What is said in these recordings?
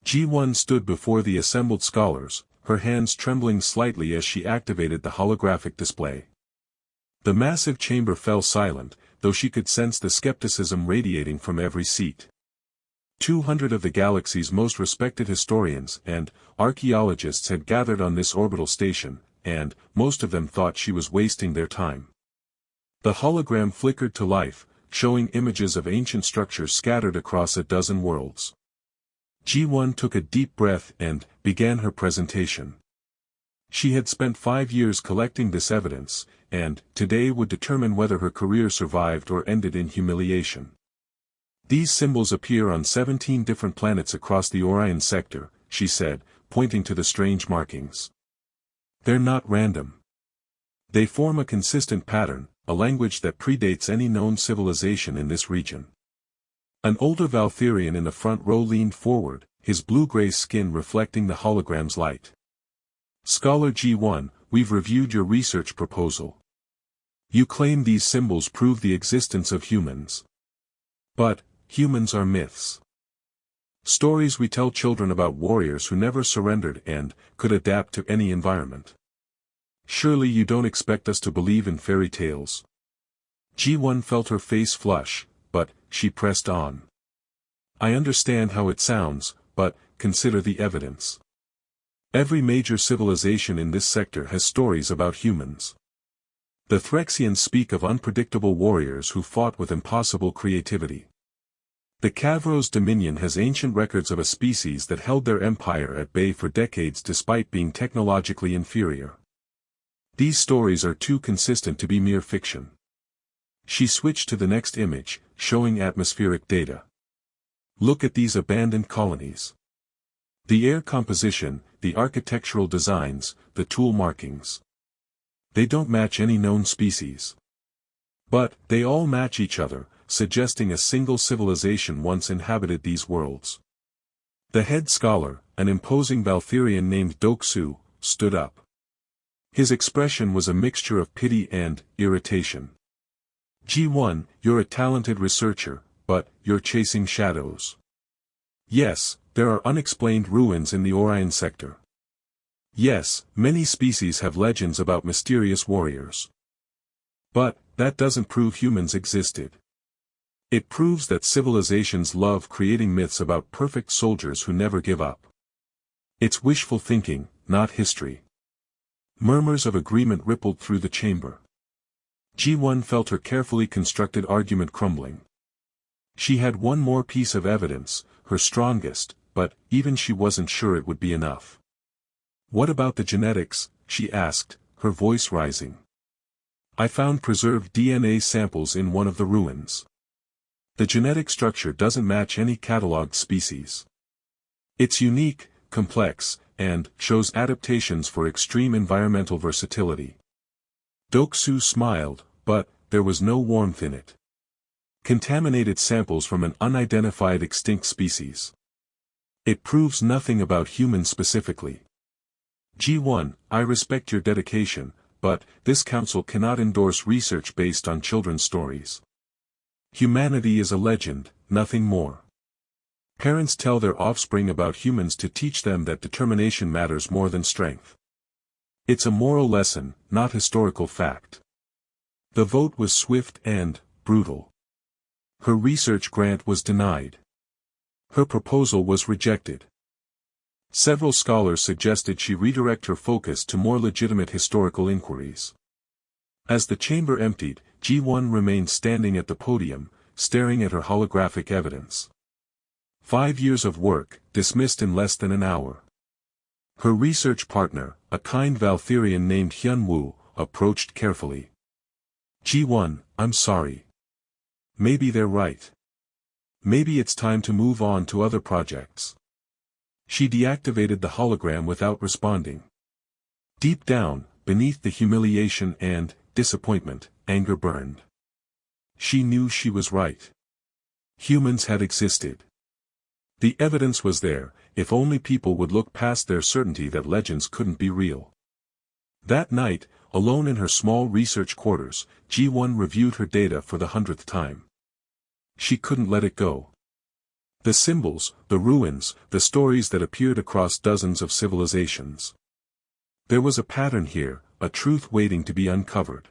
G1 stood before the assembled scholars, her hands trembling slightly as she activated the holographic display. The massive chamber fell silent, though she could sense the skepticism radiating from every seat. 200 of the galaxy's most respected historians and archaeologists had gathered on this orbital station, and most of them thought she was wasting their time. The hologram flickered to life, showing images of ancient structures scattered across a dozen worlds. G1 took a deep breath and began her presentation. She had spent 5 years collecting this evidence, and today would determine whether her career survived or ended in humiliation. These symbols appear on 17 different planets across the Orion sector, she said, pointing to the strange markings. They're not random. They form a consistent pattern, a language that predates any known civilization in this region. An older Valtherian in the front row leaned forward, his blue-gray skin reflecting the hologram's light. Scholar G1, we've reviewed your research proposal. You claim these symbols prove the existence of humans. But, humans are myths. Stories we tell children about warriors who never surrendered and could adapt to any environment. Surely you don't expect us to believe in fairy tales. G1 felt her face flush, but she pressed on. I understand how it sounds, but consider the evidence. Every major civilization in this sector has stories about humans. The Threxians speak of unpredictable warriors who fought with impossible creativity. The Kavros Dominion has ancient records of a species that held their empire at bay for decades despite being technologically inferior. These stories are too consistent to be mere fiction. She switched to the next image, showing atmospheric data. Look at these abandoned colonies. The air composition, the architectural designs, the tool markings. They don't match any known species. But they all match each other, suggesting a single civilization once inhabited these worlds. The head scholar, an imposing Valtherian named Doksu, stood up. His expression was a mixture of pity and irritation. G1, you're a talented researcher, but you're chasing shadows. Yes, there are unexplained ruins in the Orion sector. Yes, many species have legends about mysterious warriors. But that doesn't prove humans existed. It proves that civilizations love creating myths about perfect soldiers who never give up. It's wishful thinking, not history. Murmurs of agreement rippled through the chamber. G1 felt her carefully constructed argument crumbling. She had one more piece of evidence, her strongest, but even she wasn't sure it would be enough. What about the genetics? She asked, her voice rising. I found preserved DNA samples in one of the ruins. The genetic structure doesn't match any catalogued species. It's unique, complex, and shows adaptations for extreme environmental versatility. Doksu smiled, but there was no warmth in it. Contaminated samples from an unidentified extinct species. It proves nothing about humans specifically. G1, I respect your dedication, but this council cannot endorse research based on children's stories. Humanity is a legend, nothing more. Parents tell their offspring about humans to teach them that determination matters more than strength. It's a moral lesson, not historical fact. The vote was swift and brutal. Her research grant was denied. Her proposal was rejected. Several scholars suggested she redirect her focus to more legitimate historical inquiries. As the chamber emptied, G1 remained standing at the podium, staring at her holographic evidence. 5 years of work, dismissed in less than an hour. Her research partner, a kind Valtherian named Hyun-woo, approached carefully. G1, I'm sorry. Maybe they're right. Maybe it's time to move on to other projects. She deactivated the hologram without responding. Deep down, beneath the humiliation and disappointment, anger burned. She knew she was right. Humans had existed. The evidence was there, if only people would look past their certainty that legends couldn't be real. That night, alone in her small research quarters, G1 reviewed her data for the 100th time. She couldn't let it go. The symbols, the ruins, the stories that appeared across dozens of civilizations. There was a pattern here, a truth waiting to be uncovered.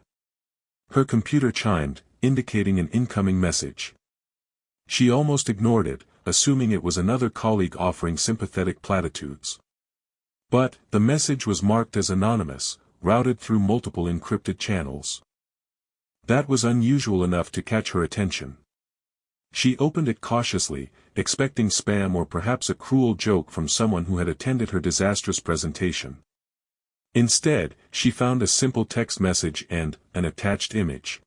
Her computer chimed, indicating an incoming message. She almost ignored it, assuming it was another colleague offering sympathetic platitudes. But, the message was marked as anonymous, routed through multiple encrypted channels. That was unusual enough to catch her attention. She opened it cautiously, expecting spam or perhaps a cruel joke from someone who had attended her disastrous presentation. Instead, she found a simple text message and an attached image.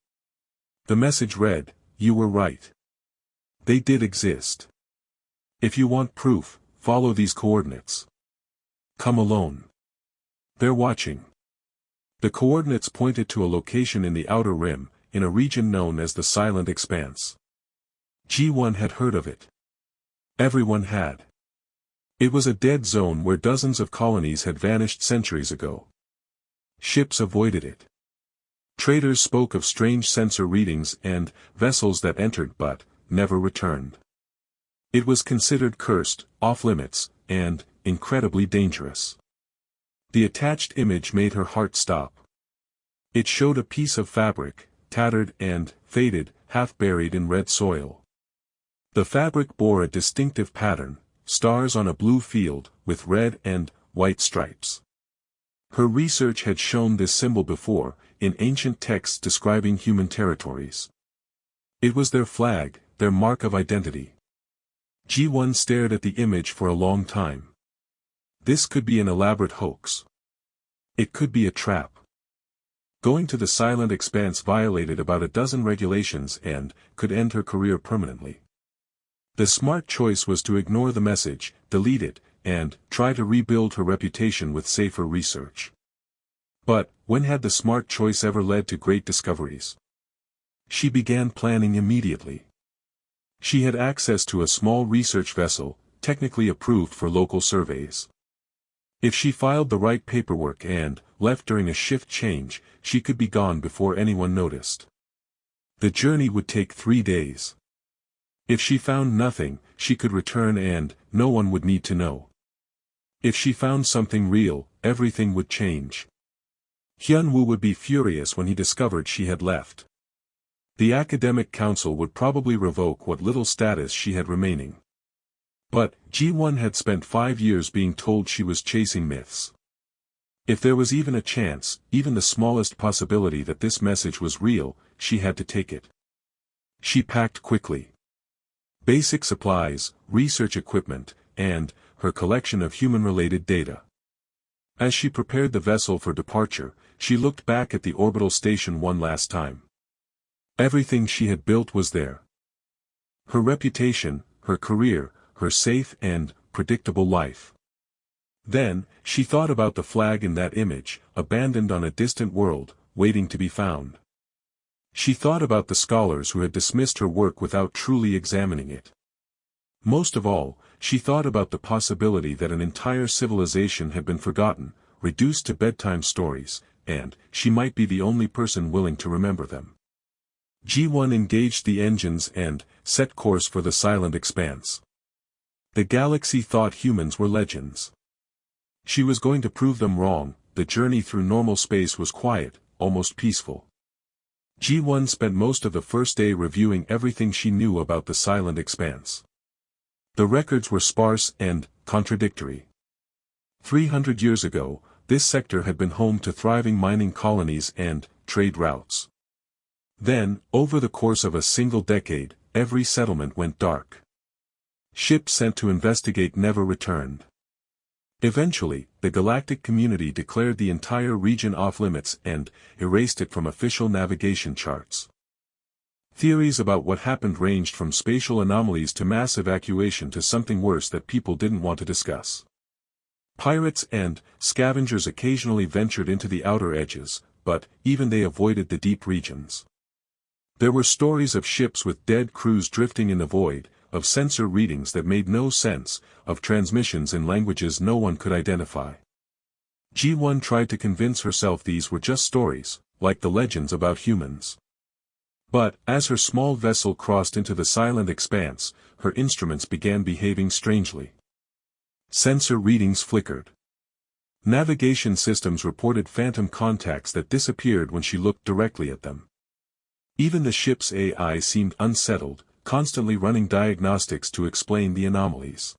The message read, "You were right. They did exist. If you want proof, follow these coordinates. Come alone. They're watching." The coordinates pointed to a location in the Outer Rim, in a region known as the Silent Expanse. G1 had heard of it. Everyone had. It was a dead zone where dozens of colonies had vanished centuries ago. Ships avoided it. Traders spoke of strange sensor readings and vessels that entered but never returned. It was considered cursed, off-limits, and incredibly dangerous. The attached image made her heart stop. It showed a piece of fabric, tattered and faded, half buried in red soil. The fabric bore a distinctive pattern, stars on a blue field, with red and white stripes. Her research had shown this symbol before, in ancient texts describing human territories. It was their flag, their mark of identity. G1 stared at the image for a long time. This could be an elaborate hoax. It could be a trap. Going to the Silent Expanse violated about a dozen regulations and could end her career permanently. The smart choice was to ignore the message, delete it, and try to rebuild her reputation with safer research. But, when had the smart choice ever led to great discoveries? She began planning immediately. She had access to a small research vessel, technically approved for local surveys. If she filed the right paperwork and left during a shift change, she could be gone before anyone noticed. The journey would take 3 days. If she found nothing, she could return and no one would need to know. If she found something real, everything would change. Hyun-woo would be furious when he discovered she had left. The academic council would probably revoke what little status she had remaining. But, G1 had spent 5 years being told she was chasing myths. If there was even a chance, even the smallest possibility that this message was real, she had to take it. She packed quickly. Basic supplies, research equipment, and her collection of human-related data. As she prepared the vessel for departure, she looked back at the orbital station one last time. Everything she had built was there. Her reputation, her career, her safe and predictable life. Then, she thought about the flag in that image, abandoned on a distant world, waiting to be found. She thought about the scholars who had dismissed her work without truly examining it. Most of all, she thought about the possibility that an entire civilization had been forgotten, reduced to bedtime stories, and she might be the only person willing to remember them. G1 engaged the engines and set course for the Silent Expanse. The galaxy thought humans were legends. She was going to prove them wrong. The journey through normal space was quiet, almost peaceful. G1 spent most of the first day reviewing everything she knew about the Silent Expanse. The records were sparse and contradictory. 300 years ago, this sector had been home to thriving mining colonies and trade routes. Then, over the course of a single decade, every settlement went dark. Ships sent to investigate never returned. Eventually, the galactic community declared the entire region off-limits and erased it from official navigation charts. Theories about what happened ranged from spatial anomalies to mass evacuation to something worse that people didn't want to discuss. Pirates and scavengers occasionally ventured into the outer edges, but even they avoided the deep regions. There were stories of ships with dead crews drifting in the void, of sensor readings that made no sense, of transmissions in languages no one could identify. G1 tried to convince herself these were just stories, like the legends about humans. But, as her small vessel crossed into the silent expanse, her instruments began behaving strangely. Sensor readings flickered. Navigation systems reported phantom contacts that disappeared when she looked directly at them. Even the ship's AI seemed unsettled, constantly running diagnostics to explain the anomalies.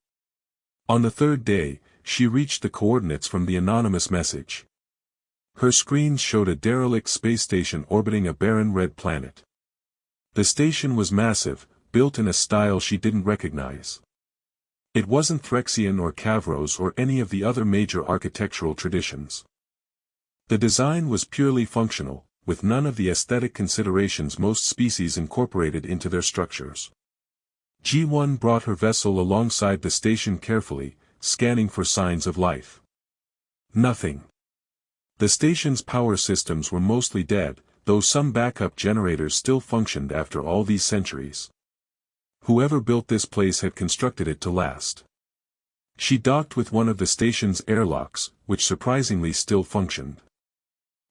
On the third day, she reached the coordinates from the anonymous message. Her screens showed a derelict space station orbiting a barren red planet. The station was massive, built in a style she didn't recognize. It wasn't Threxian or Kavros or any of the other major architectural traditions. The design was purely functional, with none of the aesthetic considerations most species incorporated into their structures. G1 brought her vessel alongside the station carefully, scanning for signs of life. Nothing. The station's power systems were mostly dead, though some backup generators still functioned after all these centuries. Whoever built this place had constructed it to last. She docked with one of the station's airlocks, which surprisingly still functioned.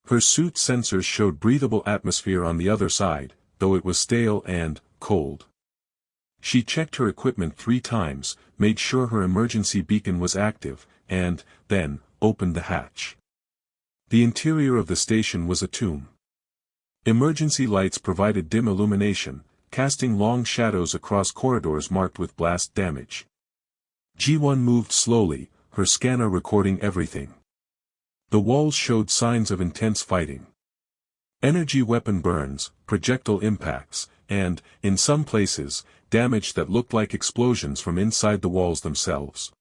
Her suit's sensors showed breathable atmosphere on the other side, though it was stale and cold. She checked her equipment 3 times, made sure her emergency beacon was active, and, then, opened the hatch. The interior of the station was a tomb. Emergency lights provided dim illumination, casting long shadows across corridors marked with blast damage. G1 moved slowly, her scanner recording everything. The walls showed signs of intense fighting. Energy weapon burns, projectile impacts, and, in some places, damage that looked like explosions from inside the walls themselves.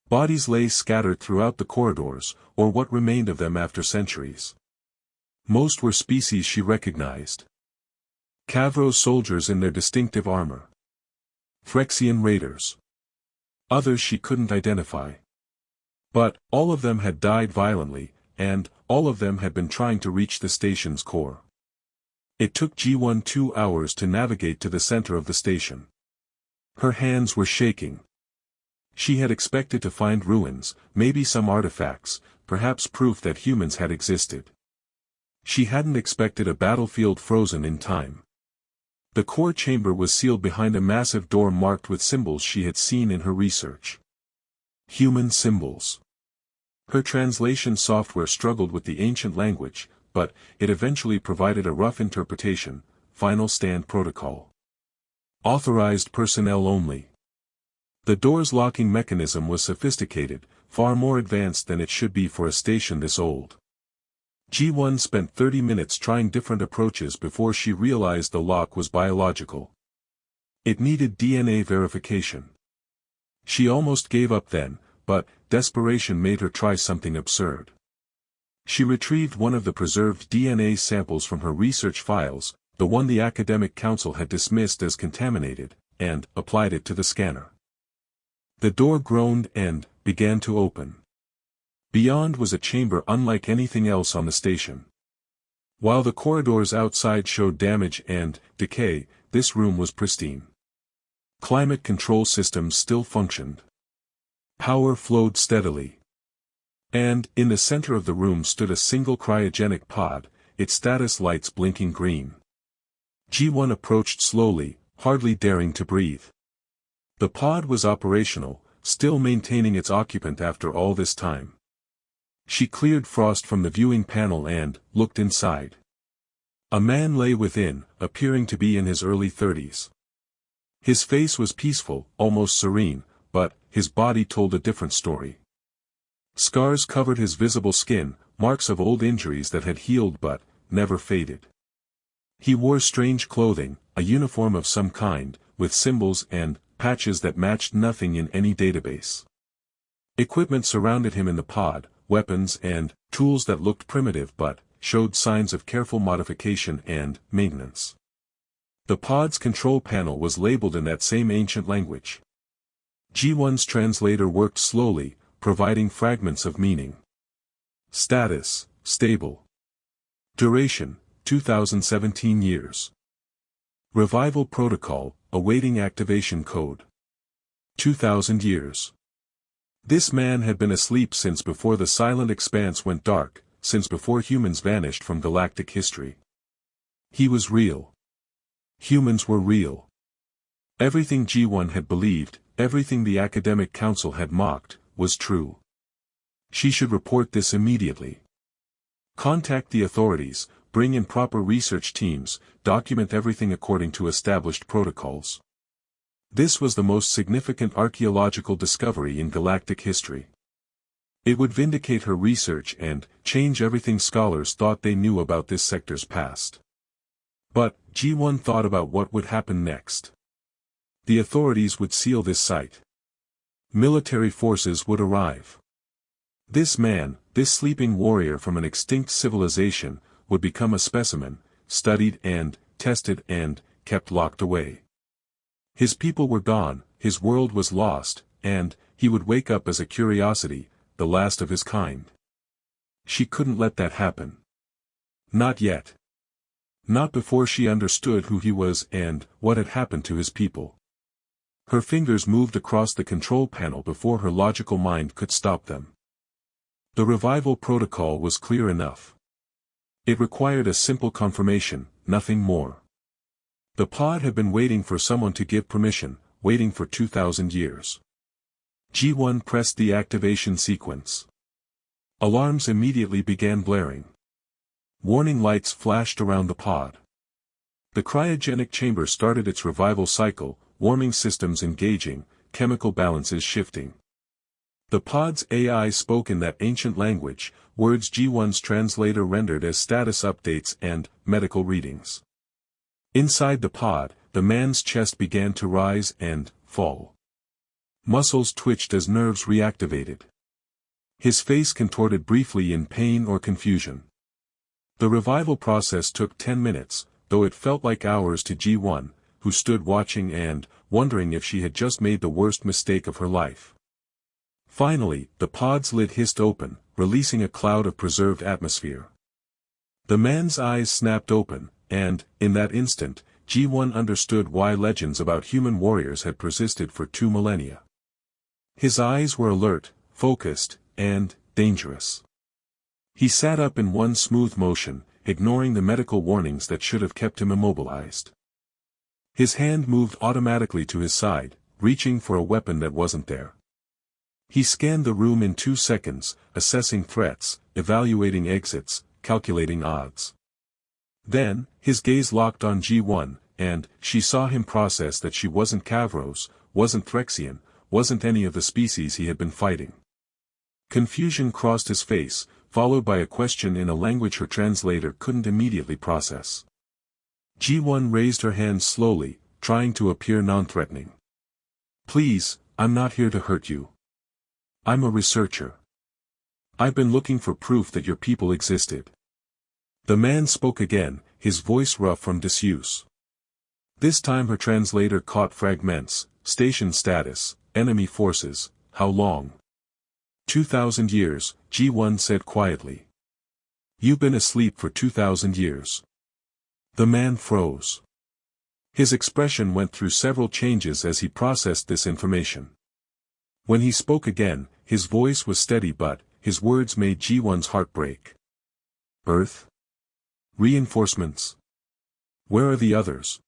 Bodies lay scattered throughout the corridors, or what remained of them after centuries. Most were species she recognized. Kavros soldiers in their distinctive armor. Threxian raiders. Others she couldn't identify. But, all of them had died violently, and, all of them had been trying to reach the station's core. It took G1 2 hours to navigate to the center of the station. Her hands were shaking. She had expected to find ruins, maybe some artifacts, perhaps proof that humans had existed. She hadn't expected a battlefield frozen in time. The core chamber was sealed behind a massive door marked with symbols she had seen in her research. Human symbols. Her translation software struggled with the ancient language, but it eventually provided a rough interpretation: Final Stand Protocol. Authorized personnel only. The door's locking mechanism was sophisticated, far more advanced than it should be for a station this old. G1 spent 30 minutes trying different approaches before she realized the lock was biological. It needed DNA verification. She almost gave up then, but desperation made her try something absurd. She retrieved one of the preserved DNA samples from her research files, the one the Academic Council had dismissed as contaminated, and applied it to the scanner. The door groaned and began to open. Beyond was a chamber unlike anything else on the station. While the corridors outside showed damage and decay, this room was pristine. Climate control systems still functioned. Power flowed steadily. And, in the center of the room stood a single cryogenic pod, its status lights blinking green. G1 approached slowly, hardly daring to breathe. The pod was operational, still maintaining its occupant after all this time. She cleared Frost from the viewing panel and looked inside. A man lay within, appearing to be in his early 30s. His face was peaceful, almost serene, but his body told a different story. Scars covered his visible skin, marks of old injuries that had healed but never faded. He wore strange clothing, a uniform of some kind, with symbols and patches that matched nothing in any database. Equipment surrounded him in the pod, weapons and tools that looked primitive but showed signs of careful modification and maintenance. The pod's control panel was labeled in that same ancient language. G1's translator worked slowly, providing fragments of meaning. Status: stable. Duration: 2017 years. Revival protocol: awaiting activation code. 2000 years. This man had been asleep since before the silent expanse went dark, since before humans vanished from galactic history. He was real. Humans were real. Everything G1 had believed, everything the academic council had mocked, was true. She should report this immediately. Contact the authorities, bring in proper research teams, document everything according to established protocols. This was the most significant archaeological discovery in galactic history. It would vindicate her research and change everything scholars thought they knew about this sector's past. But G1 thought about what would happen next. The authorities would seal this site. Military forces would arrive. This man, this sleeping warrior from an extinct civilization, would become a specimen, studied and tested and kept locked away. His people were gone, his world was lost, and he would wake up as a curiosity, the last of his kind. She couldn't let that happen. Not yet. Not before she understood who he was and what had happened to his people. Her fingers moved across the control panel before her logical mind could stop them. The revival protocol was clear enough. It required a simple confirmation, nothing more. The pod had been waiting for someone to give permission, waiting for 2,000 years. G1 pressed the activation sequence. Alarms immediately began blaring. Warning lights flashed around the pod. The cryogenic chamber started its revival cycle, warming systems engaging, chemical balances shifting. The pod's AI spoke in that ancient language, words G1's translator rendered as status updates and medical readings. Inside the pod, the man's chest began to rise and fall. Muscles twitched as nerves reactivated. His face contorted briefly in pain or confusion. The revival process took 10 minutes, though it felt like hours to G1, who stood watching and wondering if she had just made the worst mistake of her life. Finally, the pod's lid hissed open, releasing a cloud of preserved atmosphere. The man's eyes snapped open, and, in that instant, G1 understood why legends about human warriors had persisted for 2 millennia. His eyes were alert, focused, and dangerous. He sat up in one smooth motion, ignoring the medical warnings that should have kept him immobilized. His hand moved automatically to his side, reaching for a weapon that wasn't there. He scanned the room in 2 seconds, assessing threats, evaluating exits, calculating odds. Then, his gaze locked on G1, and she saw him process that she wasn't Kavros, wasn't Threxian, wasn't any of the species he had been fighting. Confusion crossed his face, followed by a question in a language her translator couldn't immediately process. G1 raised her hand slowly, trying to appear non-threatening. "Please, I'm not here to hurt you. I'm a researcher. I've been looking for proof that your people existed." The man spoke again, his voice rough from disuse. This time her translator caught fragments: station status, enemy forces, how long? 2,000 years, G1 said quietly. You've been asleep for 2,000 years. The man froze. His expression went through several changes as he processed this information. When he spoke again, his voice was steady but his words made G1's heart break. Earth? Reinforcements? Where are the others?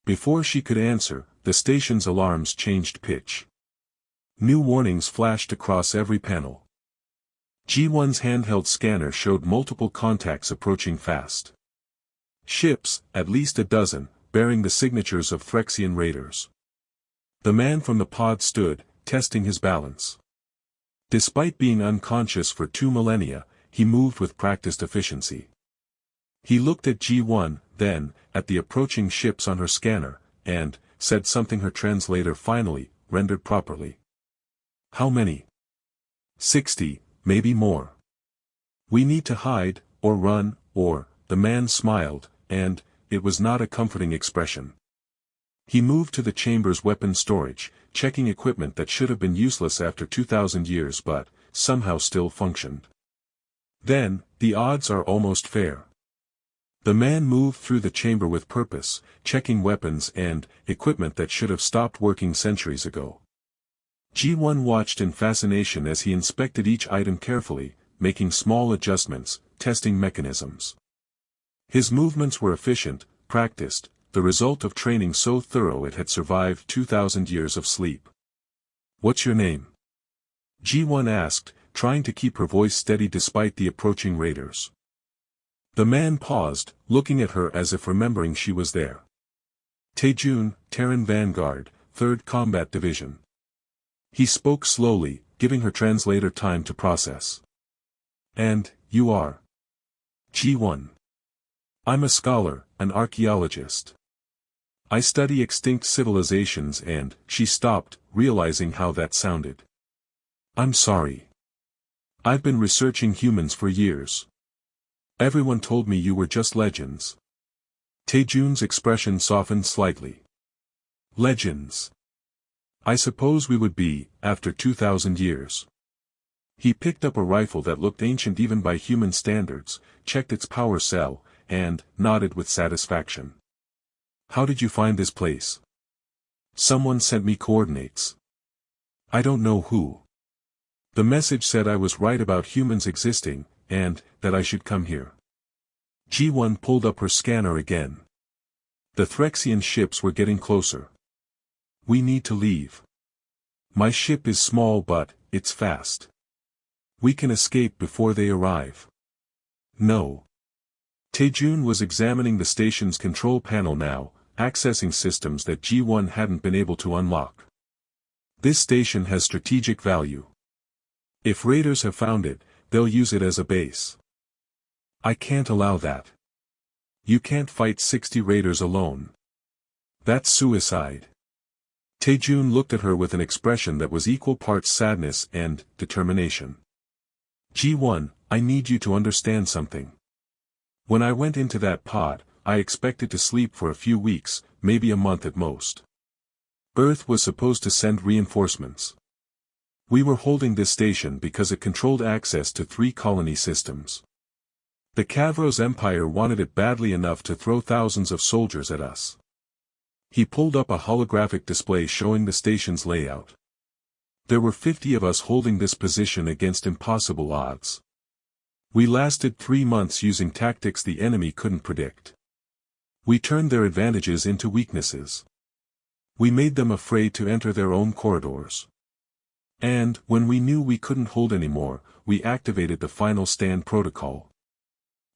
Before she could answer, the station's alarms changed pitch. New warnings flashed across every panel. G1's handheld scanner showed multiple contacts approaching fast. Ships, at least a dozen, bearing the signatures of Threxian raiders. The man from the pod stood, testing his balance. Despite being unconscious for 2 millennia, he moved with practiced efficiency. He looked at G1, then, at the approaching ships on her scanner, and said something her translator finally rendered properly. How many? 60, maybe more. We need to hide, or run, or, the man smiled, and, it was not a comforting expression. He moved to the chamber's weapon storage, checking equipment that should have been useless after 2,000 years but, somehow still functioned. Then, the odds are almost fair. The man moved through the chamber with purpose, checking weapons and equipment that should have stopped working centuries ago. G1 watched in fascination as he inspected each item carefully, making small adjustments, testing mechanisms. His movements were efficient, practiced, the result of training so thorough it had survived 2,000 years of sleep. "What's your name?" G1 asked, trying to keep her voice steady despite the approaching raiders. The man paused, looking at her as if remembering she was there. "Taejun, Terran Vanguard, 3rd Combat Division." He spoke slowly, giving her translator time to process. "And, you are?" G1. "I'm a scholar, an archaeologist. I study extinct civilizations and," she stopped, realizing how that sounded. "I'm sorry. I've been researching humans for years. Everyone told me you were just legends." Taejun's expression softened slightly. "Legends. I suppose we would be, after 2,000 years." He picked up a rifle that looked ancient even by human standards, checked its power cell, and nodded with satisfaction. "How did you find this place?" "Someone sent me coordinates. I don't know who. The message said I was right about humans existing, and that I should come here." G1 pulled up her scanner again. The Threxian ships were getting closer. "We need to leave. My ship is small but, it's fast. We can escape before they arrive." "No." Taejun was examining the station's control panel now, accessing systems that G1 hadn't been able to unlock. "This station has strategic value. If raiders have found it, they'll use it as a base. I can't allow that. You can't fight 60 raiders alone. That's suicide." Taejun looked at her with an expression that was equal parts sadness and determination. "G1, I need you to understand something. When I went into that pod, I expected to sleep for a few weeks, maybe a month at most. Earth was supposed to send reinforcements. We were holding this station because it controlled access to 3 colony systems. The Kavros Empire wanted it badly enough to throw thousands of soldiers at us." He pulled up a holographic display showing the station's layout. "There were 50 of us holding this position against impossible odds. We lasted 3 months using tactics the enemy couldn't predict. We turned their advantages into weaknesses. We made them afraid to enter their own corridors. And, when we knew we couldn't hold anymore, we activated the final stand protocol.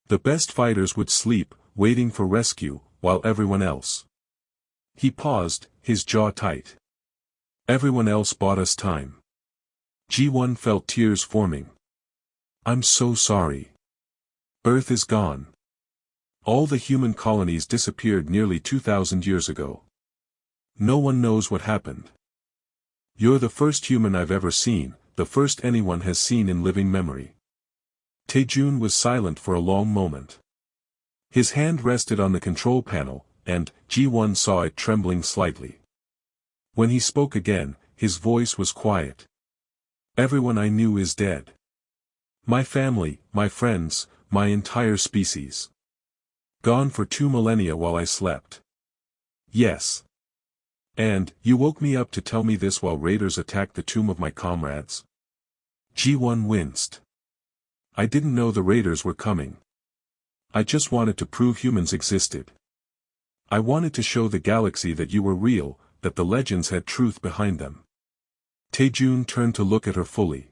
The best fighters would sleep, waiting for rescue, while everyone else—" He paused, his jaw tight. "Everyone else bought us time." G1 felt tears forming. "I'm so sorry. Earth is gone. All the human colonies disappeared nearly 2,000 years ago. No one knows what happened. You're the first human I've ever seen, the first anyone has seen in living memory." Taejun was silent for a long moment. His hand rested on the control panel, and G1 saw it trembling slightly. When he spoke again, his voice was quiet. "Everyone I knew is dead. My family, my friends, my entire species. Gone for 2 millennia while I slept. Yes. And, you woke me up to tell me this while raiders attacked the tomb of my comrades?" G1 winced. "I didn't know the raiders were coming. I just wanted to prove humans existed. I wanted to show the galaxy that you were real, that the legends had truth behind them." Taejun turned to look at her fully.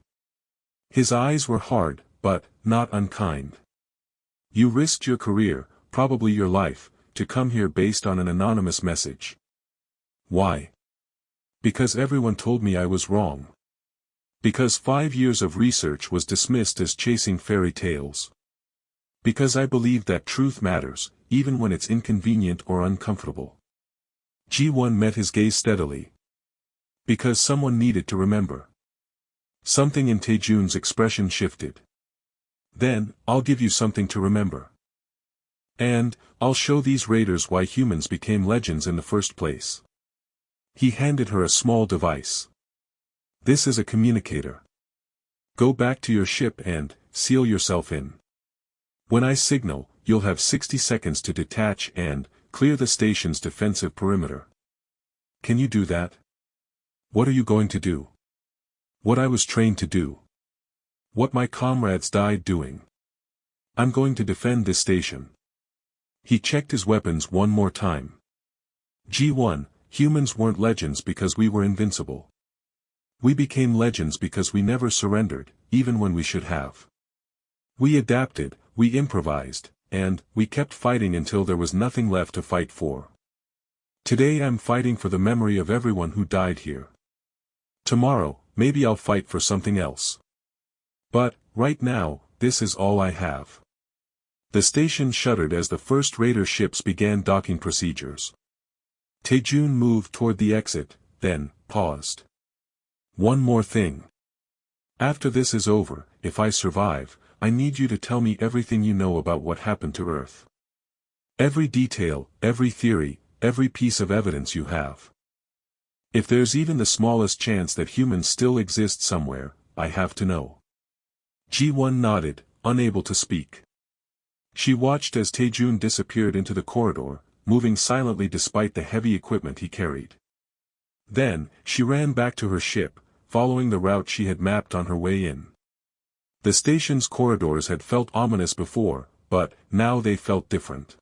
His eyes were hard, but not unkind. "You risked your career, probably your life, to come here based on an anonymous message. Why? Because everyone told me I was wrong. Because 5 years of research was dismissed as chasing fairy tales. Because I believe that truth matters, even when it's inconvenient or uncomfortable." G1 met his gaze steadily. "Because someone needed to remember." Something in Taejun's expression shifted. "Then, I'll give you something to remember. And, I'll show these raiders why humans became legends in the first place." He handed her a small device. "This is a communicator. Go back to your ship and seal yourself in. When I signal, you'll have 60 seconds to detach and clear the station's defensive perimeter. Can you do that?" "What are you going to do?" "What I was trained to do. What my comrades died doing. I'm going to defend this station." He checked his weapons one more time. G1, humans weren't legends because we were invincible. We became legends because we never surrendered, even when we should have. We adapted, we improvised, and we kept fighting until there was nothing left to fight for. Today I'm fighting for the memory of everyone who died here. Tomorrow, maybe I'll fight for something else. But, right now, this is all I have. The station shuddered as the first raider ships began docking procedures. Taejun moved toward the exit, then, paused. One more thing. After this is over, if I survive, I need you to tell me everything you know about what happened to Earth. Every detail, every theory, every piece of evidence you have. If there's even the smallest chance that humans still exist somewhere, I have to know. Ji-won nodded, unable to speak. She watched as Taejun disappeared into the corridor, moving silently despite the heavy equipment he carried. Then, she ran back to her ship, following the route she had mapped on her way in. The station's corridors had felt ominous before, but now they felt different.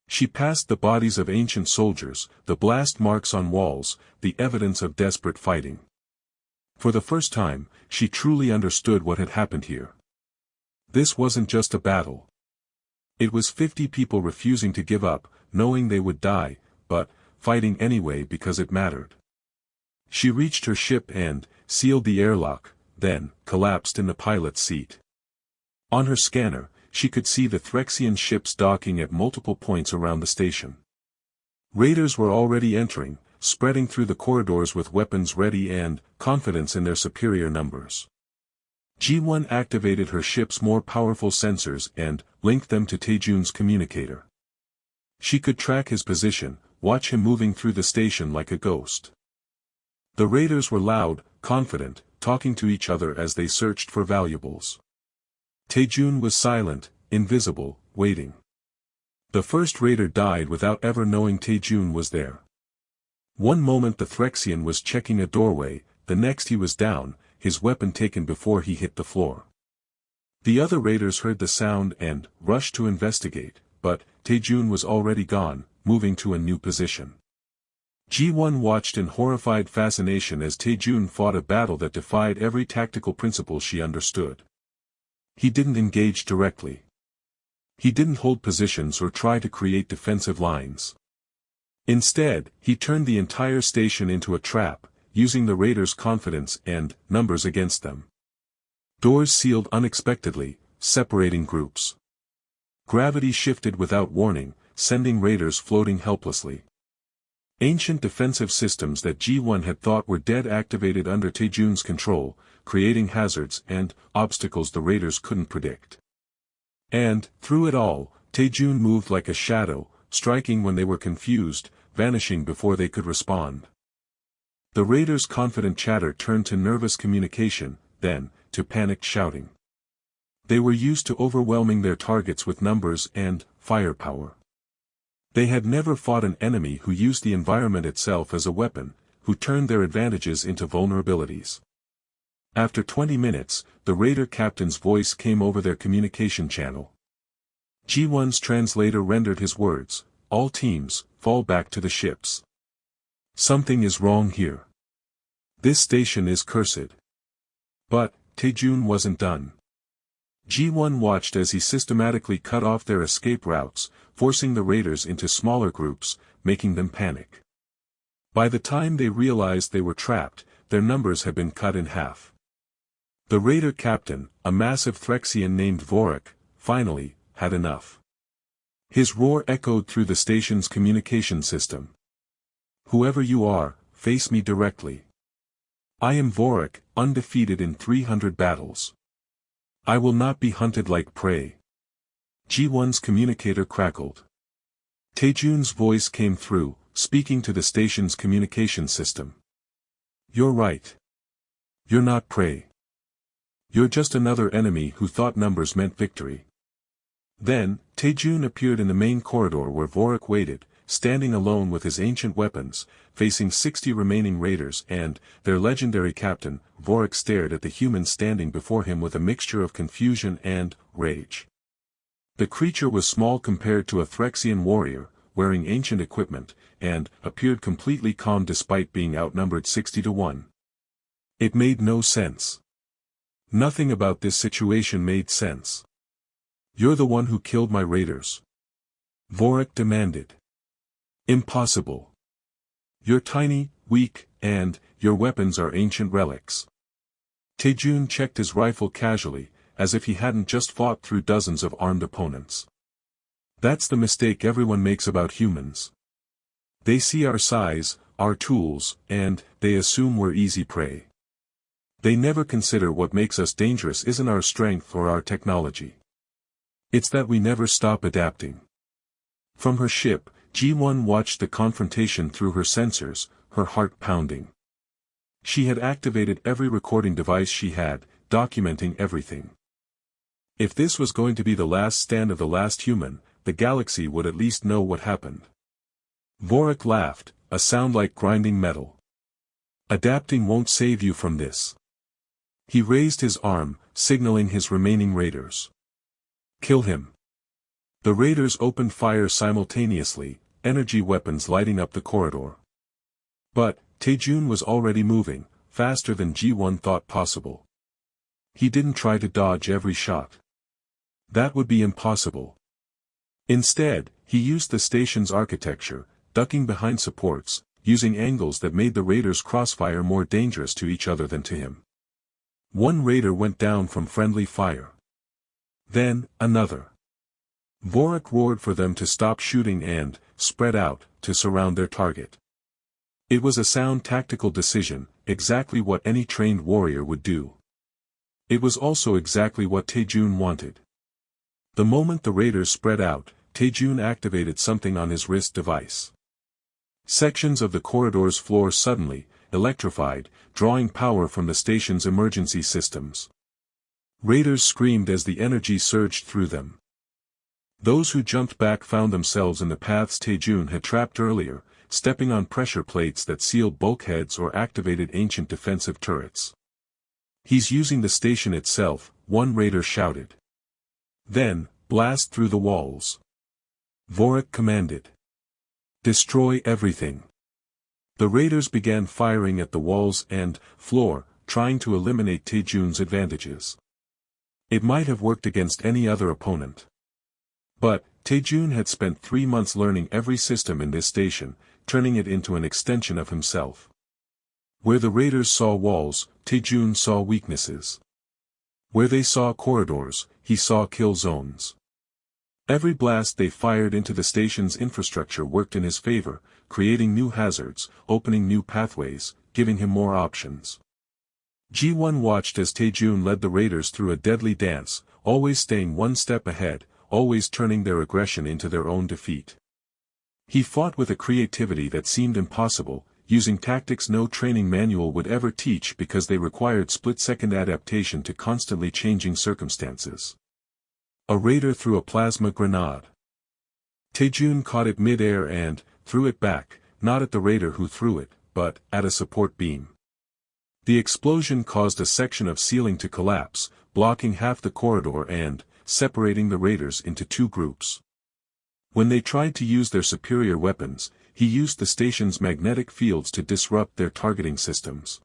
She passed the bodies of ancient soldiers, the blast marks on walls, the evidence of desperate fighting. For the first time, she truly understood what had happened here. This wasn't just a battle. It was 50 people refusing to give up, knowing they would die, but fighting anyway because it mattered. She reached her ship and sealed the airlock, then collapsed in the pilot's seat. On her scanner, she could see the Threxian ships docking at multiple points around the station. Raiders were already entering, spreading through the corridors with weapons ready and confidence in their superior numbers. Ji-won activated her ship's more powerful sensors and linked them to Taejun's communicator. She could track his position, watch him moving through the station like a ghost. The raiders were loud, confident, talking to each other as they searched for valuables. Taejun was silent, invisible, waiting. The first raider died without ever knowing Taejun was there. One moment the Threxian was checking a doorway, the next he was down, his weapon taken before he hit the floor. The other raiders heard the sound and rushed to investigate, but Taejun was already gone, moving to a new position. Ji-won watched in horrified fascination as Taejun fought a battle that defied every tactical principle she understood. He didn't engage directly. He didn't hold positions or try to create defensive lines. Instead, he turned the entire station into a trap, using the raiders' confidence and numbers against them. Doors sealed unexpectedly, separating groups. Gravity shifted without warning, sending raiders floating helplessly. Ancient defensive systems that Ji-won had thought were dead activated under Taejun's control, creating hazards and obstacles the raiders couldn't predict. And, through it all, Taejun moved like a shadow, striking when they were confused, vanishing before they could respond. The raiders' confident chatter turned to nervous communication, then, to panicked shouting. They were used to overwhelming their targets with numbers and firepower. They had never fought an enemy who used the environment itself as a weapon, who turned their advantages into vulnerabilities. After 20 minutes, the raider captain's voice came over their communication channel. Ji-won's translator rendered his words, "All teams, fall back to the ships. Something is wrong here. This station is cursed." But Taejun wasn't done. Ji-won watched as he systematically cut off their escape routes, forcing the raiders into smaller groups, making them panic. By the time they realized they were trapped, their numbers had been cut in half. The raider captain, a massive Threxian named Vorik, finally, had enough. His roar echoed through the station's communication system. "Whoever you are, face me directly. I am Vorik, undefeated in 300 battles. I will not be hunted like prey." Ji-won's communicator crackled. Taejun's voice came through, speaking to the station's communication system. "You're right. You're not prey. You're just another enemy who thought numbers meant victory." Then, Taejun appeared in the main corridor where Vorik waited, standing alone with his ancient weapons, facing 60 remaining raiders and their legendary captain. Vorik stared at the humans standing before him with a mixture of confusion and rage. The creature was small compared to a Threxian warrior, wearing ancient equipment, and appeared completely calm despite being outnumbered 60-1. It made no sense. Nothing about this situation made sense. "You're the one who killed my raiders?" Vorik demanded. "Impossible. You're tiny, weak, and your weapons are ancient relics." Taejun checked his rifle casually, as if he hadn't just fought through dozens of armed opponents. That's the mistake everyone makes about humans. They see our size, our tools, and they assume we're easy prey. They never consider what makes us dangerous isn't our strength or our technology. It's that we never stop adapting. From her ship, Ji-won watched the confrontation through her sensors, her heart pounding. She had activated every recording device she had, documenting everything. If this was going to be the last stand of the last human, the galaxy would at least know what happened. Vorik laughed, a sound like grinding metal. "Adapting won't save you from this." He raised his arm, signaling his remaining raiders. "Kill him." The raiders opened fire simultaneously, energy weapons lighting up the corridor. But Taejun was already moving, faster than Ji-won thought possible. He didn't try to dodge every shot. That would be impossible. Instead, he used the station's architecture, ducking behind supports, using angles that made the raiders' crossfire more dangerous to each other than to him. One raider went down from friendly fire. Then, another. Vorik roared for them to stop shooting and, spread out, to surround their target. It was a sound tactical decision, exactly what any trained warrior would do. It was also exactly what Taejun wanted. The moment the raiders spread out, Taejun activated something on his wrist device. Sections of the corridor's floor suddenly electrified, drawing power from the station's emergency systems. Raiders screamed as the energy surged through them. Those who jumped back found themselves in the paths Taejun had trapped earlier, stepping on pressure plates that sealed bulkheads or activated ancient defensive turrets. "He's using the station itself," one raider shouted. "Then, blast through the walls," Vorik commanded. "Destroy everything." The raiders began firing at the walls and floor, trying to eliminate Taejun's advantages. It might have worked against any other opponent. But Taejun had spent 3 months learning every system in this station, turning it into an extension of himself. Where the raiders saw walls, Taejun saw weaknesses. Where they saw corridors, he saw kill zones. Every blast they fired into the station's infrastructure worked in his favor, creating new hazards, opening new pathways, giving him more options. Ji-won watched as Taejun led the raiders through a deadly dance, always staying one step ahead, always turning their aggression into their own defeat. He fought with a creativity that seemed impossible, using tactics no training manual would ever teach because they required split-second adaptation to constantly changing circumstances. A raider threw a plasma grenade. Taejun caught it mid-air and threw it back, not at the raider who threw it, but at a support beam. The explosion caused a section of ceiling to collapse, blocking half the corridor and separating the raiders into 2 groups. When they tried to use their superior weapons, he used the station's magnetic fields to disrupt their targeting systems.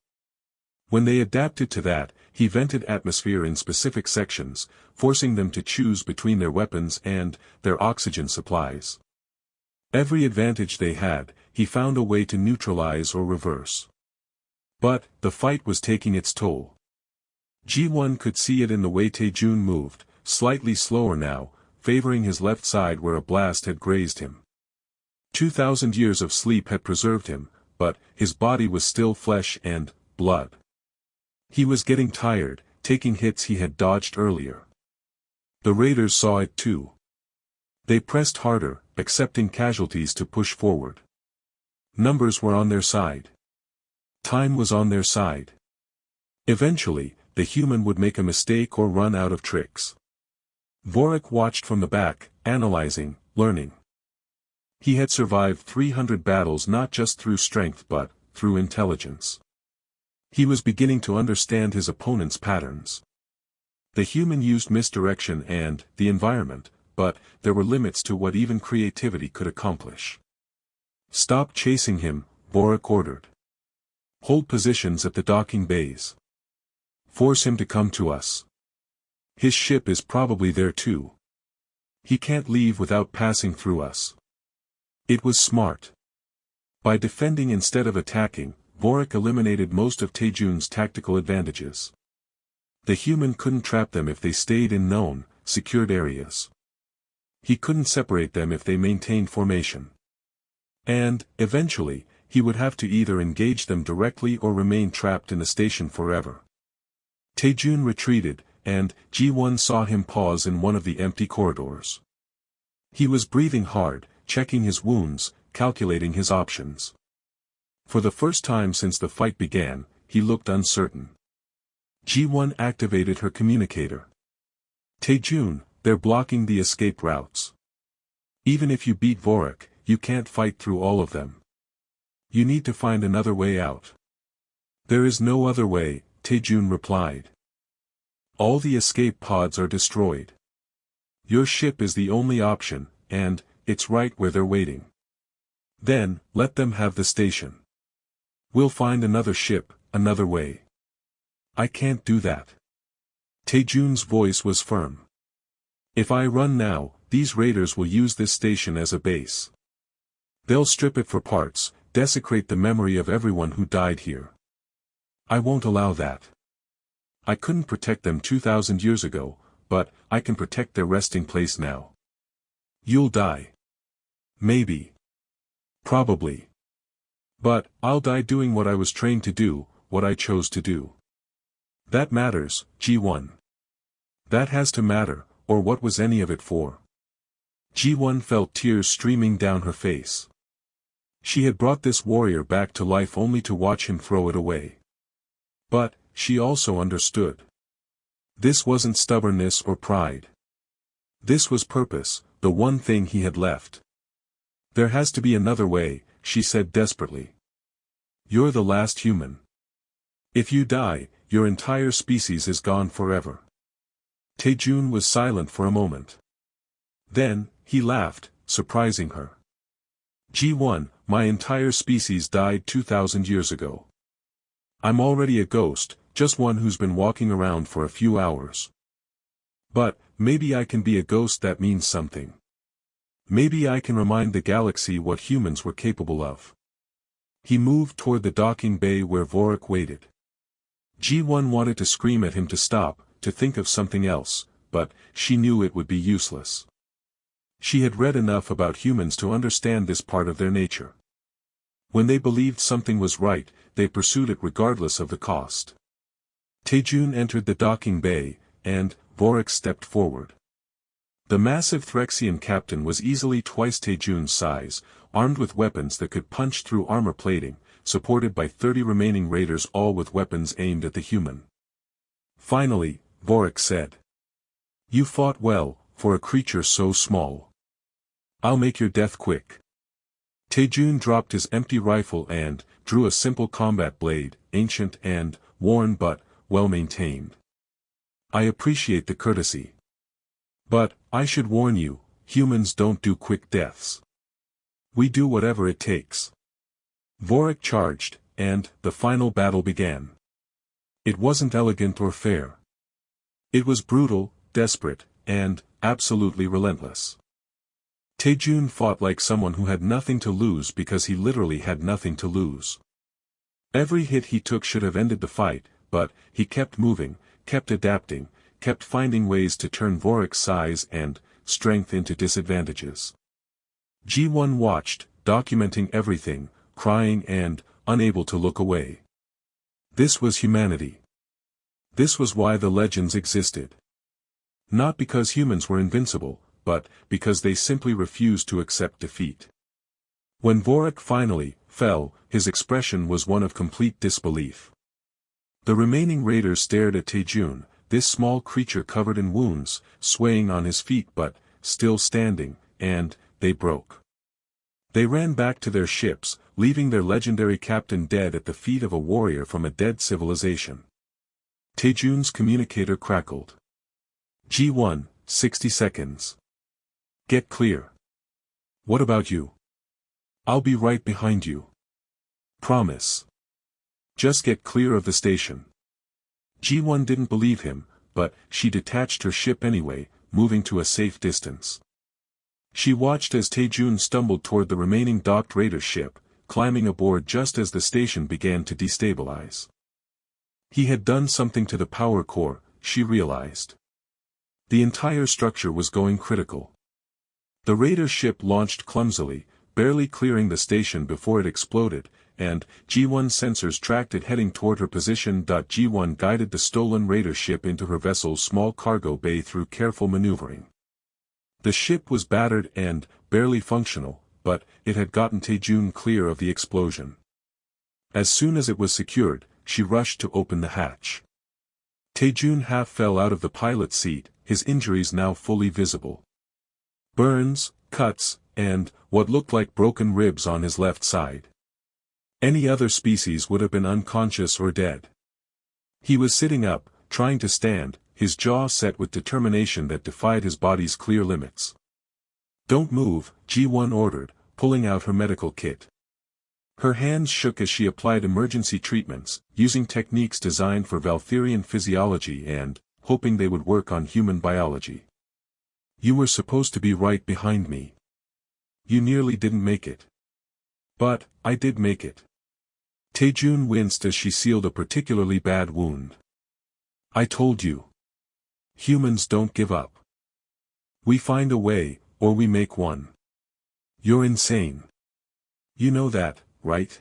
When they adapted to that, he vented atmosphere in specific sections, forcing them to choose between their weapons and their oxygen supplies. Every advantage they had, he found a way to neutralize or reverse. But the fight was taking its toll. Ji-won could see it in the way Taejun moved, slightly slower now, favoring his left side where a blast had grazed him. 2,000 years of sleep had preserved him, but his body was still flesh and blood. He was getting tired, taking hits he had dodged earlier. The raiders saw it too. They pressed harder, accepting casualties to push forward. Numbers were on their side. Time was on their side. Eventually, the human would make a mistake or run out of tricks. Vorik watched from the back, analyzing, learning. He had survived 300 battles not just through strength but through intelligence. He was beginning to understand his opponent's patterns. The human used misdirection and the environment, but there were limits to what even creativity could accomplish. "Stop chasing him," Vorik ordered. "Hold positions at the docking bays. Force him to come to us. His ship is probably there too. He can't leave without passing through us." It was smart. By defending instead of attacking, Vorik eliminated most of Taejun's tactical advantages. The human couldn't trap them if they stayed in known, secured areas. He couldn't separate them if they maintained formation. And, eventually, he would have to either engage them directly or remain trapped in the station forever. Taejun retreated, and Ji-won saw him pause in one of the empty corridors. He was breathing hard, checking his wounds, calculating his options. For the first time since the fight began, he looked uncertain. Ji-won activated her communicator. "Taejun, they're blocking the escape routes. Even if you beat Vorik, you can't fight through all of them. You need to find another way out." "There is no other way," Taejun replied. "All the escape pods are destroyed. Your ship is the only option, and it's right where they're waiting. Then, let them have the station. We'll find another ship, another way." "I can't do that." Taejun's voice was firm. "If I run now, these raiders will use this station as a base. They'll strip it for parts, desecrate the memory of everyone who died here. I won't allow that. I couldn't protect them 2,000 years ago, but I can protect their resting place now. You'll die. Maybe. Probably. But I'll die doing what I was trained to do, what I chose to do. That matters, Ji-won. That has to matter, or what was any of it for?" Ji-won felt tears streaming down her face. She had brought this warrior back to life only to watch him throw it away. But, she also understood. This wasn't stubbornness or pride. This was purpose, the one thing he had left. "There has to be another way," she said desperately. "You're the last human. If you die, your entire species is gone forever." Taejun was silent for a moment. Then, he laughed, surprising her. "Ji-won, my entire species died 2,000 years ago. I'm already a ghost, just one who's been walking around for a few hours. But, maybe I can be a ghost that means something. Maybe I can remind the galaxy what humans were capable of." He moved toward the docking bay where Vorik waited. Ji-won wanted to scream at him to stop, to think of something else, but she knew it would be useless. She had read enough about humans to understand this part of their nature. When they believed something was right, they pursued it regardless of the cost. Taejun entered the docking bay, and Vorik stepped forward. The massive Threxian captain was easily twice Taejun's size, armed with weapons that could punch through armor plating, supported by 30 remaining raiders, all with weapons aimed at the human. Finally, Vorik said, "You fought well, for a creature so small. I'll make your death quick." Taejun dropped his empty rifle and drew a simple combat blade, ancient and worn but well-maintained. "I appreciate the courtesy. But, I should warn you, humans don't do quick deaths. We do whatever it takes." Vorik charged, and the final battle began. It wasn't elegant or fair. It was brutal, desperate, and absolutely relentless. Taejun fought like someone who had nothing to lose because he literally had nothing to lose. Every hit he took should have ended the fight, but he kept moving, kept adapting, kept finding ways to turn Vorik's size and strength into disadvantages. Ji-won watched, documenting everything, crying and unable to look away. This was humanity. This was why the legends existed. Not because humans were invincible, but because they simply refused to accept defeat. When Vorik finally fell, his expression was one of complete disbelief. The remaining raiders stared at Taejun, this small creature covered in wounds, swaying on his feet but still standing, and they broke. They ran back to their ships, leaving their legendary captain dead at the feet of a warrior from a dead civilization. Taejun's communicator crackled. G1, 60 seconds. Get clear. What about you? I'll be right behind you. Promise. Just get clear of the station. G1 didn't believe him, but she detached her ship anyway, moving to a safe distance. She watched as Taejun stumbled toward the remaining docked raider ship, climbing aboard just as the station began to destabilize. He had done something to the power core, she realized. The entire structure was going critical. The raider ship launched clumsily, barely clearing the station before it exploded, and G1 sensors tracked it heading toward her position. G1 guided the stolen raider ship into her vessel's small cargo bay through careful maneuvering. The ship was battered and barely functional, but it had gotten Taejun clear of the explosion. As soon as it was secured, she rushed to open the hatch. Taejun half fell out of the pilot's seat, his injuries now fully visible. Burns, cuts, and what looked like broken ribs on his left side. Any other species would have been unconscious or dead. He was sitting up, trying to stand, his jaw set with determination that defied his body's clear limits. "Don't move," G1 ordered, pulling out her medical kit. Her hands shook as she applied emergency treatments, using techniques designed for Valkyrian physiology and hoping they would work on human biology. "You were supposed to be right behind me. You nearly didn't make it." "But, I did make it." Taejun winced as she sealed a particularly bad wound. "I told you. Humans don't give up. We find a way, or we make one. You're insane. You know that, right?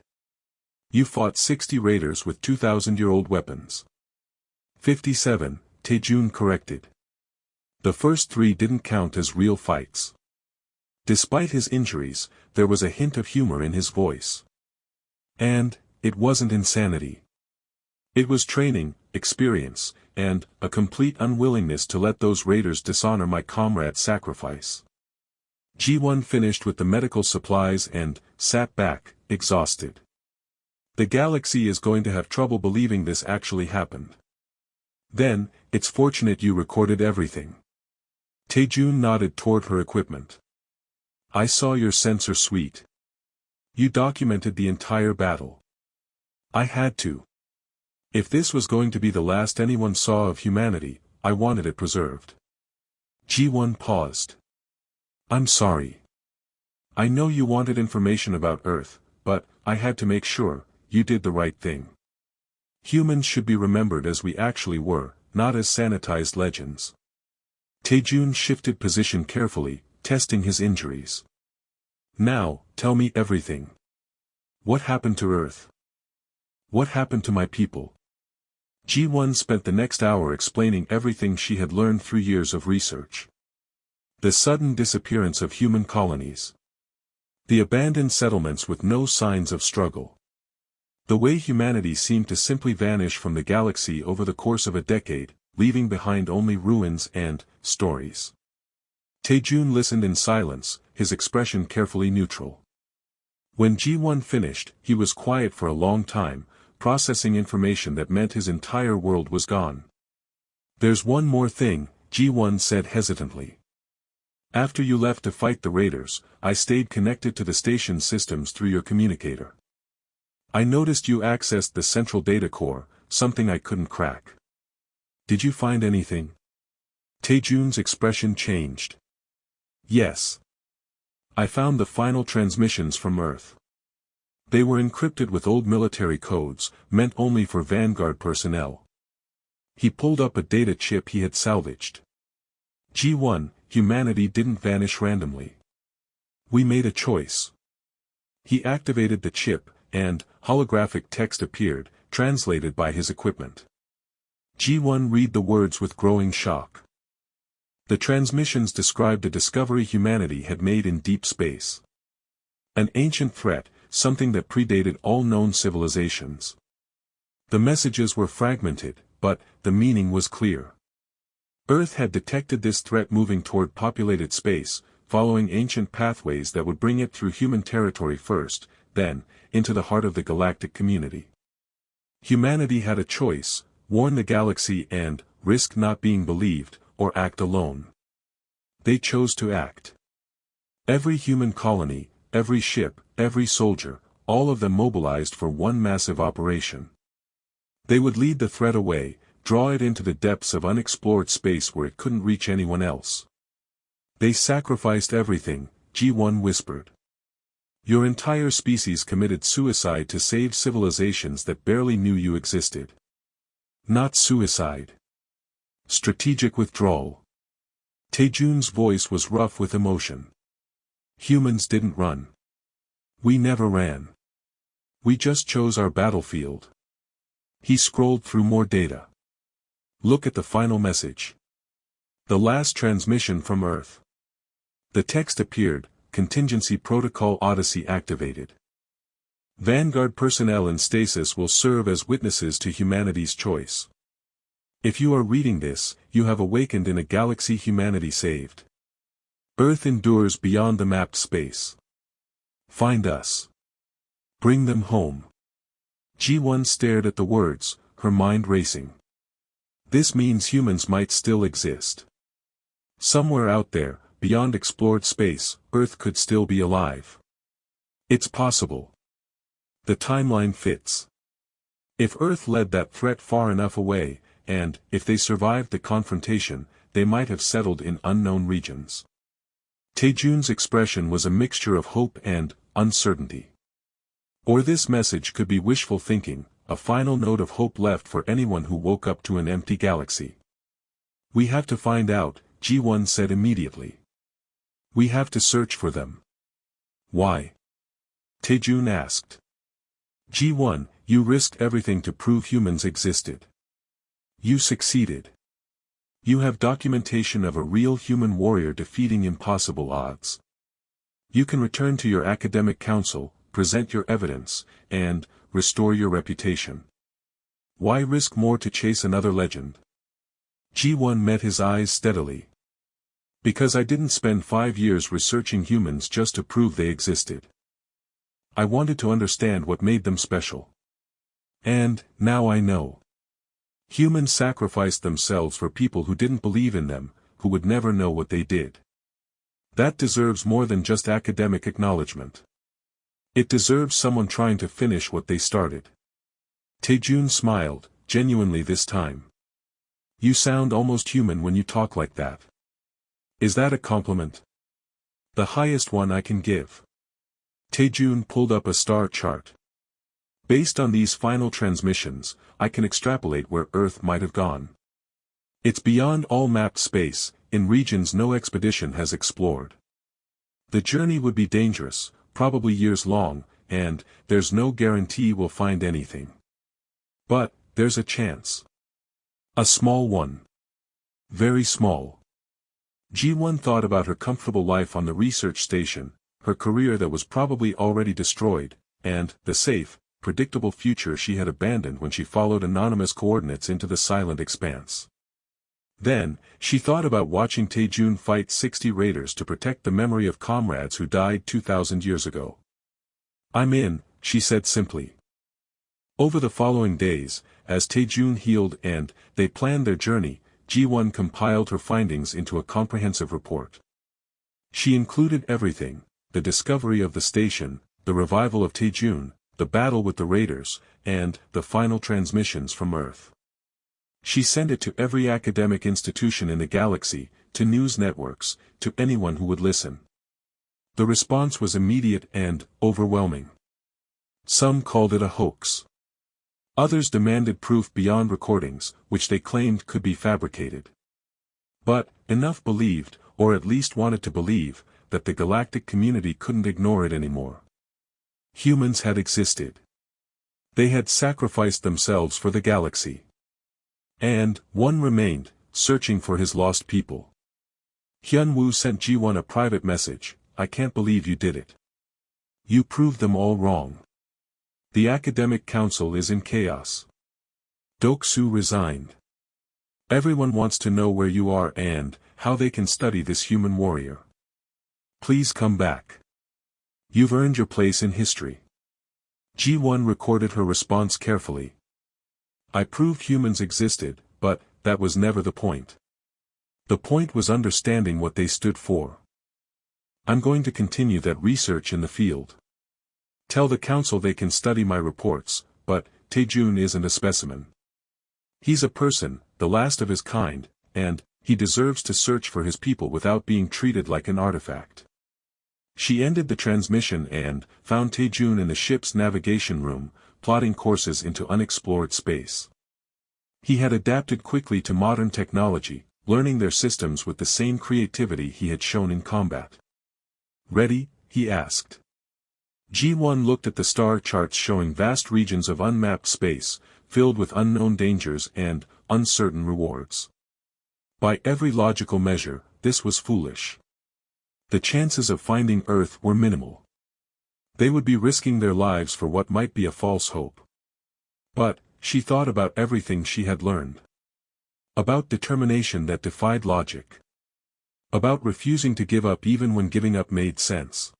You fought 60 raiders with 2,000-year-old weapons." 57, Taejun corrected. The first 3 didn't count as real fights. Despite his injuries, there was a hint of humor in his voice. And it wasn't insanity. It was training, experience, and a complete unwillingness to let those raiders dishonor my comrade's sacrifice. G1 finished with the medical supplies and sat back, exhausted. The galaxy is going to have trouble believing this actually happened. Then, it's fortunate you recorded everything. Taejun nodded toward her equipment. "I saw your sensor suite. You documented the entire battle. I had to. If this was going to be the last anyone saw of humanity, I wanted it preserved." G1 paused. "I'm sorry. I know you wanted information about Earth, but I had to make sure you did the right thing. Humans should be remembered as we actually were, not as sanitized legends." Taejun shifted position carefully, testing his injuries. "Now, tell me everything. What happened to Earth? What happened to my people?" G1 spent the next hour explaining everything she had learned through years of research. The sudden disappearance of human colonies. The abandoned settlements with no signs of struggle. The way humanity seemed to simply vanish from the galaxy over the course of a decade, leaving behind only ruins and stories. Taejun listened in silence, his expression carefully neutral. When G1 finished, he was quiet for a long time, processing information that meant his entire world was gone. "There's one more thing," G1 said hesitantly. "After you left to fight the raiders, I stayed connected to the station systems through your communicator. I noticed you accessed the central data core, something I couldn't crack. Did you find anything?" Taejun's expression changed. "Yes. I found the final transmissions from Earth. They were encrypted with old military codes, meant only for Vanguard personnel." He pulled up a data chip he had salvaged. "G1, humanity didn't vanish randomly. We made a choice." He activated the chip, and holographic text appeared, translated by his equipment. G1 read the words with growing shock. The transmissions described a discovery humanity had made in deep space. An ancient threat, something that predated all known civilizations. The messages were fragmented, but the meaning was clear. Earth had detected this threat moving toward populated space, following ancient pathways that would bring it through human territory first, then, into the heart of the galactic community. Humanity had a choice: warn the galaxy and risk not being believed, or act alone. They chose to act. Every human colony, every ship, every soldier, all of them mobilized for one massive operation. They would lead the threat away, draw it into the depths of unexplored space where it couldn't reach anyone else. They sacrificed everything, G1 whispered. Your entire species committed suicide to save civilizations that barely knew you existed. Not suicide. Strategic withdrawal. Taejun's voice was rough with emotion. Humans didn't run. We never ran. We just chose our battlefield. He scrolled through more data. Look at the final message. The last transmission from Earth. The text appeared, Contingency Protocol Odyssey activated. Vanguard personnel in stasis will serve as witnesses to humanity's choice. If you are reading this, you have awakened in a galaxy humanity saved. Earth endures beyond the mapped space. Find us. Bring them home. G1 stared at the words, her mind racing. This means humans might still exist. Somewhere out there, beyond explored space, Earth could still be alive. It's possible. The timeline fits. If Earth led that threat far enough away, and, if they survived the confrontation, they might have settled in unknown regions. Taejun's expression was a mixture of hope and uncertainty. Or this message could be wishful thinking, a final note of hope left for anyone who woke up to an empty galaxy. We have to find out, G1 said immediately. We have to search for them. Why? Taejun asked. G1, you risked everything to prove humans existed. You succeeded. You have documentation of a real human warrior defeating impossible odds. You can return to your academic council, present your evidence, and restore your reputation. Why risk more to chase another legend? G1 met his eyes steadily. Because I didn't spend 5 years researching humans just to prove they existed. I wanted to understand what made them special. And, now I know. Humans sacrificed themselves for people who didn't believe in them, who would never know what they did. That deserves more than just academic acknowledgement. It deserves someone trying to finish what they started. Taejun smiled, genuinely this time. You sound almost human when you talk like that. Is that a compliment? The highest one I can give. Taejun pulled up a star chart. Based on these final transmissions, I can extrapolate where Earth might have gone. It's beyond all mapped space, in regions no expedition has explored. The journey would be dangerous, probably years long, and there's no guarantee we'll find anything. But there's a chance. A small one. Very small. G1 thought about her comfortable life on the research station, her career that was probably already destroyed, and the safe, predictable future she had abandoned when she followed anonymous coordinates into the silent expanse. Then, she thought about watching Taejun fight 60 raiders to protect the memory of comrades who died 2,000 years ago. I'm in, she said simply. Over the following days, as Taejun healed and they planned their journey, G1 compiled her findings into a comprehensive report. She included everything, the discovery of the station, the revival of Taejun, the battle with the raiders, and the final transmissions from Earth. She sent it to every academic institution in the galaxy, to news networks, to anyone who would listen. The response was immediate and overwhelming. Some called it a hoax. Others demanded proof beyond recordings, which they claimed could be fabricated. But, enough believed, or at least wanted to believe, that the galactic community couldn't ignore it anymore. Humans had existed. They had sacrificed themselves for the galaxy. And, one remained, searching for his lost people. Hyun-woo sent Ji-won a private message, I can't believe you did it. You proved them all wrong. The academic council is in chaos. Doksu resigned. Everyone wants to know where you are and how they can study this human warrior. Please come back. You've earned your place in history. Ji-won recorded her response carefully. I proved humans existed, but that was never the point. The point was understanding what they stood for. I'm going to continue that research in the field. Tell the council they can study my reports, but Taejun isn't a specimen. He's a person, the last of his kind, and he deserves to search for his people without being treated like an artifact. She ended the transmission and found Taejun in the ship's navigation room, plotting courses into unexplored space. He had adapted quickly to modern technology, learning their systems with the same creativity he had shown in combat. "Ready?" he asked. Ji-won looked at the star charts showing vast regions of unmapped space, filled with unknown dangers and uncertain rewards. By every logical measure, this was foolish. The chances of finding Earth were minimal. They would be risking their lives for what might be a false hope. But she thought about everything she had learned. About determination that defied logic. About refusing to give up even when giving up made sense.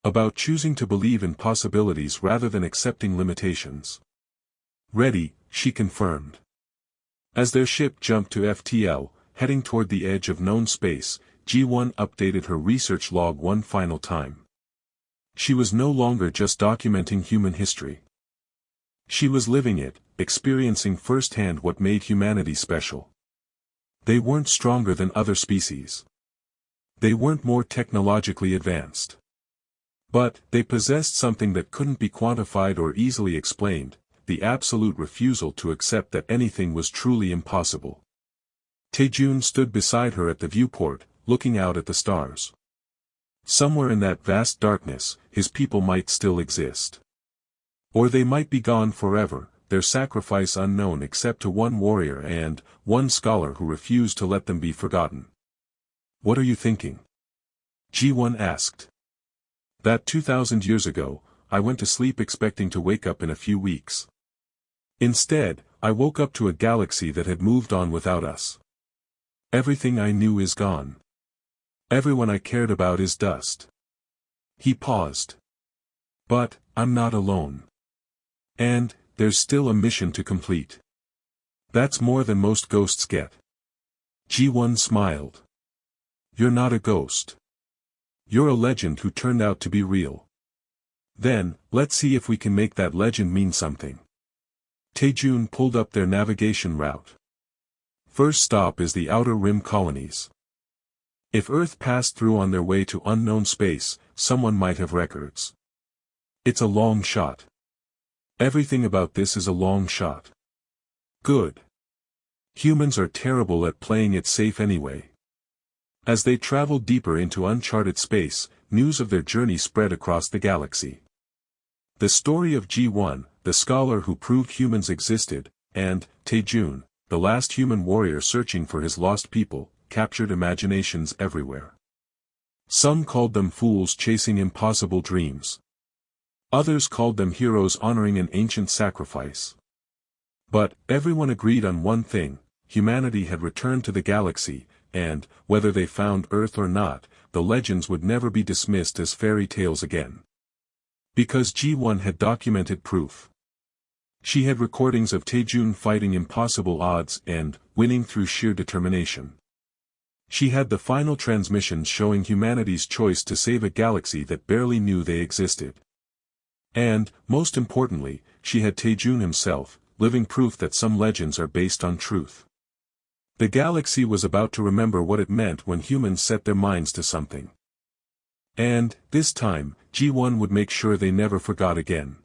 About choosing to believe in possibilities rather than accepting limitations. "Ready," she confirmed. As their ship jumped to FTL, heading toward the edge of known space, Ji-won updated her research log one final time. She was no longer just documenting human history. She was living it, experiencing firsthand what made humanity special. They weren't stronger than other species. They weren't more technologically advanced. But they possessed something that couldn't be quantified or easily explained, the absolute refusal to accept that anything was truly impossible. Taejun stood beside her at the viewport, looking out at the stars. Somewhere in that vast darkness, his people might still exist. Or they might be gone forever, their sacrifice unknown except to one warrior and one scholar who refused to let them be forgotten. "What are you thinking?" Ji-won asked. "That 2,000 years ago, I went to sleep expecting to wake up in a few weeks. Instead, I woke up to a galaxy that had moved on without us. Everything I knew is gone. Everyone I cared about is dust." He paused. "But I'm not alone. And there's still a mission to complete. That's more than most ghosts get." Ji-won smiled. "You're not a ghost. You're a legend who turned out to be real. Then, let's see if we can make that legend mean something." Taejun pulled up their navigation route. "First stop is the Outer Rim colonies. If Earth passed through on their way to unknown space, someone might have records. It's a long shot. Everything about this is a long shot." "Good. Humans are terrible at playing it safe anyway." As they traveled deeper into uncharted space, news of their journey spread across the galaxy. The story of Ji-won, the scholar who proved humans existed, and Taejun, the last human warrior searching for his lost people, captured imaginations everywhere. Some called them fools chasing impossible dreams. Others called them heroes honoring an ancient sacrifice. But everyone agreed on one thing: humanity had returned to the galaxy, and, whether they found Earth or not, the legends would never be dismissed as fairy tales again. Because Ji-won had documented proof. She had recordings of Taejun fighting impossible odds and winning through sheer determination. She had the final transmissions showing humanity's choice to save a galaxy that barely knew they existed. And, most importantly, she had Taejun himself, living proof that some legends are based on truth. The galaxy was about to remember what it meant when humans set their minds to something. And, this time, Ji-won would make sure they never forgot again.